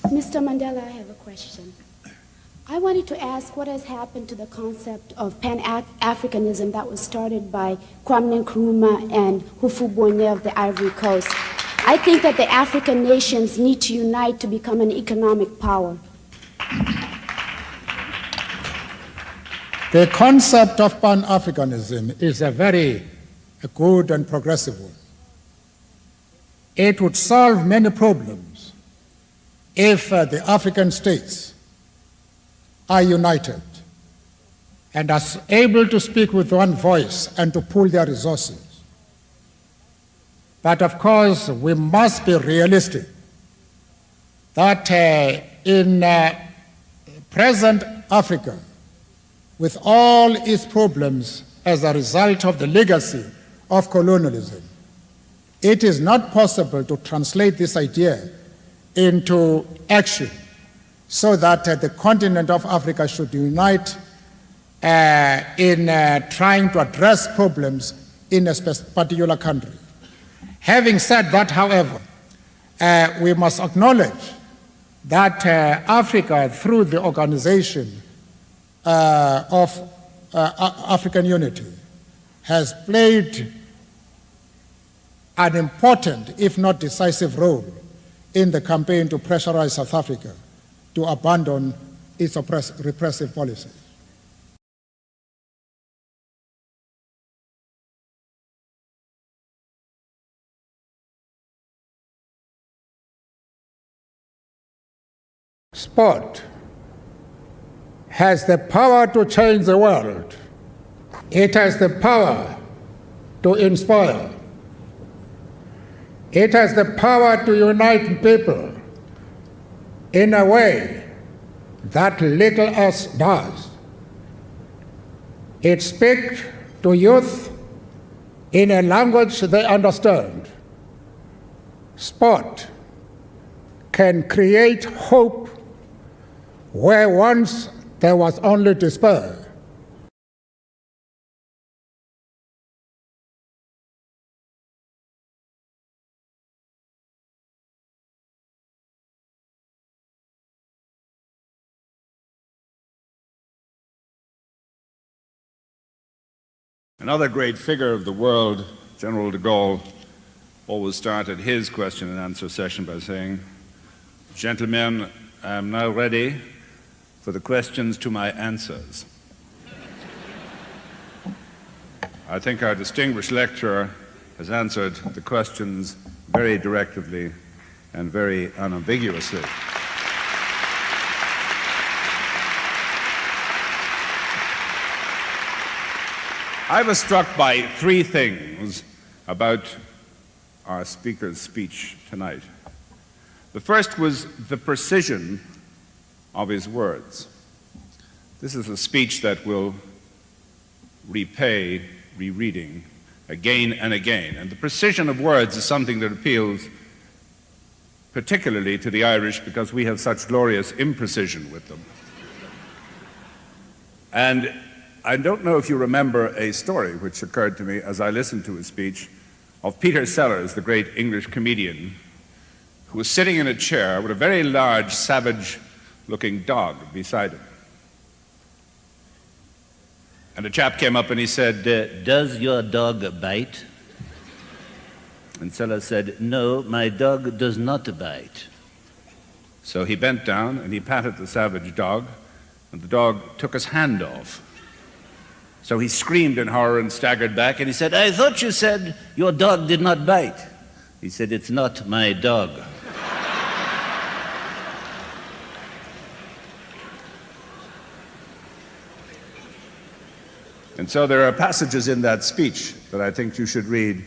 Mr. Mandela, I have a question. I wanted to ask what has happened to the concept of Pan-Africanism that was started by Kwame Nkrumah and Hufubonye of the Ivory Coast. I think that the African nations need to unite to become an economic power. The concept of Pan-Africanism is a very good and progressive one. It would solve many problems if the African states are united and are able to speak with one voice and to pool their resources. But of course, we must be realistic that in present Africa, with all its problems as a result of the legacy of colonialism, it is not possible to translate this idea into action so that the continent of Africa should unite in trying to address problems in a particular country. Having said that, however, we must acknowledge that Africa, through the organization of African unity, has played an important, if not decisive, role in the campaign to pressurize South Africa to abandon its repressive policies. Sport has the power to change the world. It has the power to inspire. It has the power to unite people in a way that little else does. It speaks to youth in a language they understand. Sport can create hope where once there was only despair. Another great figure of the world, General de Gaulle, always started his question and answer session by saying, "Gentlemen, I am now ready for the questions to my answers." I think our distinguished lecturer has answered the questions very directly and very unambiguously. I was struck by three things about our speaker's speech tonight. The first was the precision of his words. This is a speech that will repay rereading again and again, and the precision of words is something that appeals particularly to the Irish because we have such glorious imprecision with them. And I don't know if you remember a story which occurred to me as I listened to his speech of Peter Sellers, the great English comedian, who was sitting in a chair with a very large, savage-looking dog beside him. And a chap came up and he said, "Does your dog bite?" And Sellers said, "No, my dog does not bite." So he bent down and he patted the savage dog, and the dog took his hand off. So he screamed in horror and staggered back, and he said, "I thought you said your dog did not bite." He said, "It's not my dog." And so there are passages in that speech that I think you should read